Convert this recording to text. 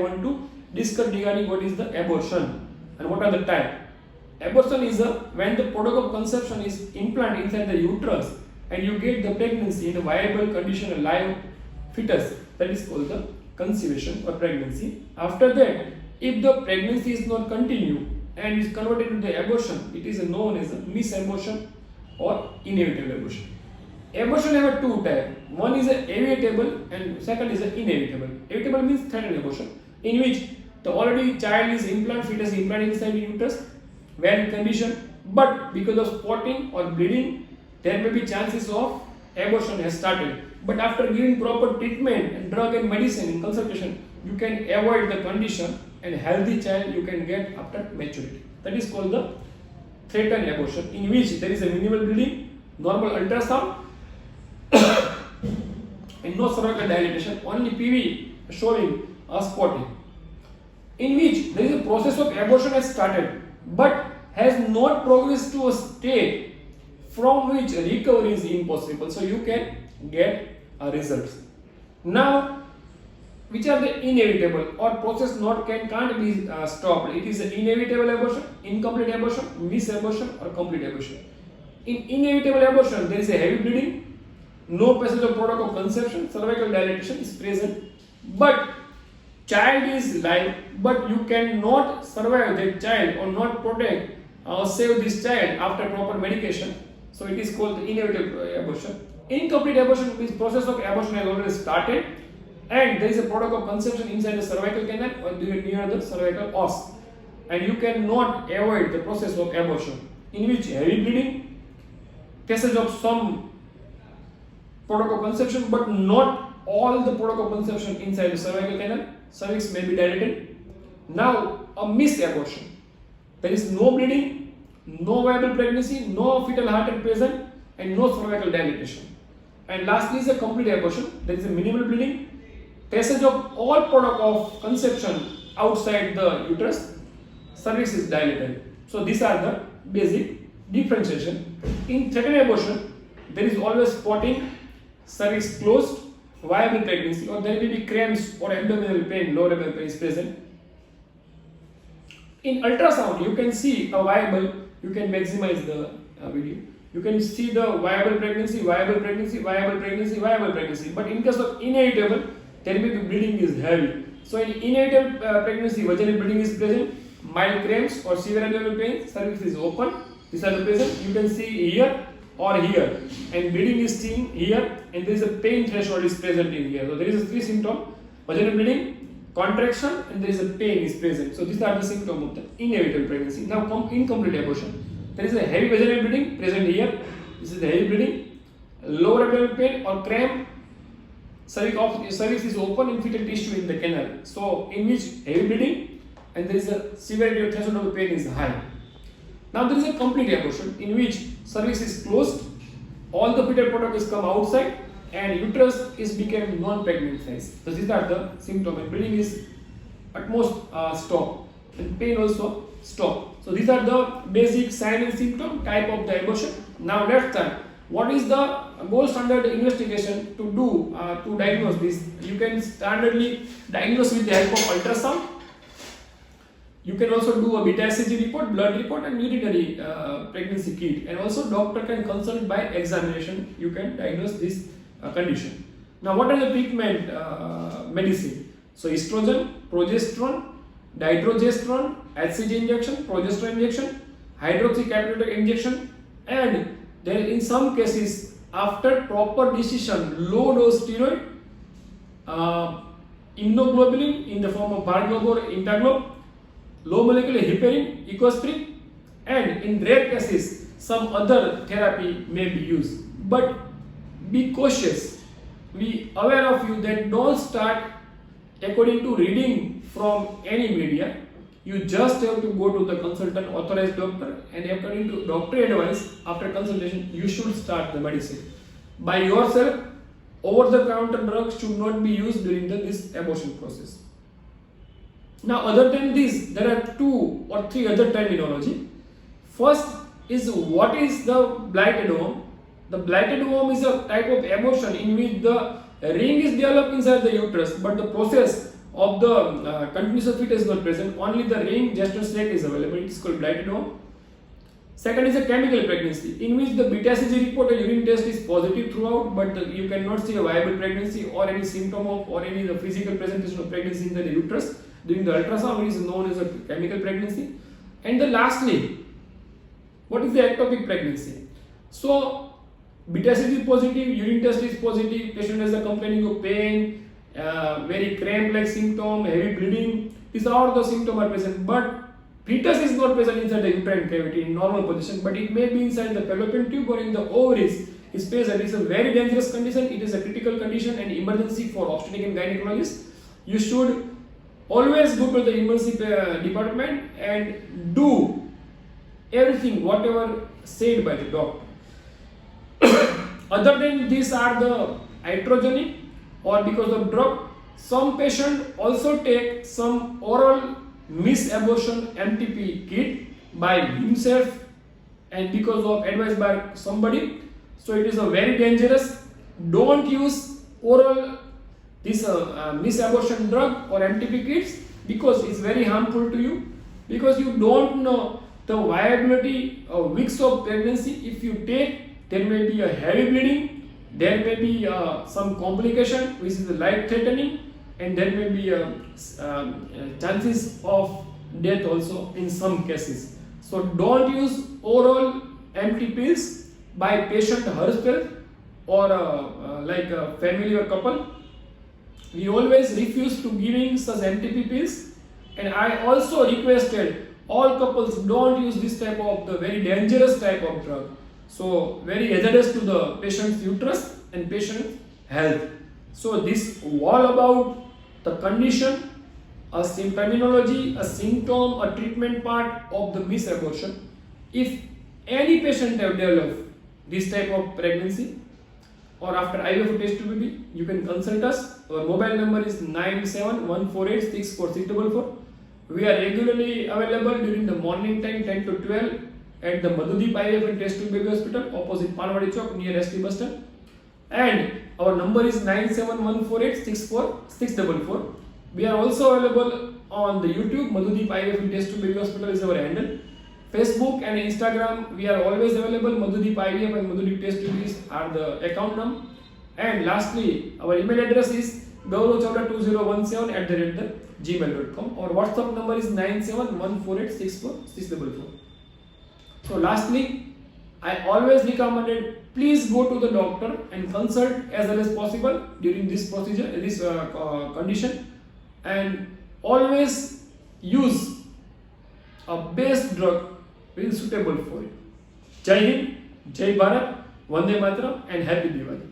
want to discuss regarding what is the abortion and what are the type. Abortion is when the product of conception is implanted inside the uterus and you get the pregnancy in a viable condition, a live fetus. That is called the conception or pregnancy. After that, if the pregnancy is not continued and is converted into the abortion, it is known as a misabortion or inevitable abortion. Abortion have two types. One is evitable and second is inevitable. Evitable means threatened abortion, in which the already child is fetus implanted inside the uterus, valid condition, but because of spotting or bleeding, there may be chances of abortion has started. But after giving proper treatment and drug and medicine in consultation, you can avoid the condition and healthy child you can get after maturity. That is called the threatened abortion, in which there is a minimal bleeding, normal ultrasound, and no cervical dilatation, only PV showing a spotting. In which there is a process of abortion has started but has not progressed to a state from which recovery is impossible. So you can get a result. Now, which are the inevitable or process can't be stopped? It is an inevitable abortion, incomplete abortion, misabortion or complete abortion. In inevitable abortion, there is a heavy bleeding, no passage of product of conception, cervical dilatation is present, but child is live, but you cannot survive that child or not protect or save this child after proper medication. So it is called the inevitable abortion. Incomplete abortion means process of abortion has already started and there is a product of conception inside the cervical canal or near the cervical os, and you cannot avoid the process of abortion, in which heavy bleeding, passage of some product of conception but not all the product of conception inside the cervical canal, cervix may be dilated. Now a missed abortion, there is no bleeding, no viable pregnancy, no fetal heart rate present and no cervical dilatation. And lastly is a complete abortion, there is a minimal bleeding, passage of all product of conception outside the uterus, cervix is dilated. So these are the basic differentiation. In threatened abortion, there is always spotting, cervix closed, viable pregnancy, or there may be cramps or abdominal pain, lower abdominal pain is present. In ultrasound, you can see a viable, you can maximize the video. You can see the viable pregnancy, viable pregnancy, viable pregnancy, viable pregnancy. But in case of inevitable, there may be bleeding is heavy. So in inevitable pregnancy, vaginal bleeding is present, mild cramps or severe abdominal pain, cervix is open. These are the present. You can see here or here, and bleeding is seen here, and there is a pain threshold is present in here. So there is a three symptom: vaginal bleeding, contraction, and there is a pain is present. So these are the symptoms of the inevitable pregnancy. Now come incomplete abortion. There is a heavy vaginal bleeding present here. This is the heavy bleeding, lower abdominal pain or cramp. Cervix is open and fetal tissue in the canal. So in which heavy bleeding and there is a severity of threshold of pain is high. Now there is a complete abortion in which cervix is closed, all the fetal product is come outside and uterus is become non-pregnant phase. So these are the symptoms, and bleeding is at most stop and pain also stop. So these are the basic sign and symptom type of the abortion. Now let's start. What is the gold standard investigation to do to diagnose this? You can standardly diagnose with the help of ultrasound. You can also do a beta HCG report, blood report, and urinary pregnancy kit. And also doctor can consult by examination. You can diagnose this condition. Now what are the treatment medicine? So estrogen, progesterone, dydrogesterone, HCG injection, progesterone injection, hydroxycapnic injection, and then in some cases after proper decision, low dose steroid, immunoglobulin in the form of Barglob or Intaglob, low molecular heparin, ecosprin, and in rare cases some other therapy may be used. But be cautious, be aware of you that don't start according to reading from any media. You just have to go to the consultant, authorized doctor, and according to doctor advice, after consultation, you should start the medicine. By yourself, over-the-counter drugs should not be used during this abortion process. Now, other than this, there are 2 or 3 other terminology. First is what is the blighted ovum. The blighted ovum is a type of abortion in which the ring is developed inside the uterus, but the process of the continuous of fetus is not present, only the ring gestational sac is available. It is called blighted ovum. Second is a chemical pregnancy, in which the beta CG report or urine test is positive throughout, but you cannot see a viable pregnancy or any symptom of or any the physical presentation of pregnancy in the uterus. During the ultrasound, it is known as a chemical pregnancy. And then lastly, what is the ectopic pregnancy? So beta CG positive, urine test is positive, patient has a complaining of pain, very cramp-like symptom, heavy bleeding. These are all the symptoms are present, but fetus is not present inside the uterine cavity in normal position, but it may be inside the fallopian tube or in the ovaries. Is present. It is a very dangerous condition. It is a critical condition and emergency for obstetric and gynecologist. You should always go to the emergency department and do everything whatever said by the doctor. Other than these are the iatrogenic or because of drug. Some patient also take some oral misabortion MTP kit by himself and because of advice by somebody. So it is a very dangerous. Don't use oral this misabortion drug or MTP kits because it's very harmful to you, because you don't know the viability of weeks of pregnancy. If you take, there may be a heavy bleeding, there may be some complication which is life threatening, and there may be chances of death also in some cases. So don't use oral empty pills by patient herself or like a family or couple. We always refuse to giving such MTP pills, and I also requested all couples don't use this type of the very dangerous type of drug. So very hazardous to the patient's uterus and patient's health. So this all about the condition, a terminology, a symptom, a treatment part of the misabortion. If any patient have developed this type of pregnancy or after IVF test tube baby, you can consult us. Our mobile number is 9714864644. We are regularly available during the morning time 10 to 12 at the MADHUDEEP IVF and test tube baby hospital opposite Palwadi Chowk near ST bus stand. And our number is 9714864644. We are also available on the YouTube. MADHUDEEP IVF and test tube baby hospital is our handle. Facebook and Instagram, we are always available. MADHUDEEP IVF and MADHUDEEP test tubes are the account name. And lastly, our email address is gauravchavda2017@gmail.com. Our WhatsApp number is 9714864644. So lastly, I always recommended please go to the doctor and consult as early as possible during this procedure, this condition, and always use a best drug which is suitable for it. Jai Hind, Jai Bharat, Vande Mataram, and Happy Diwali.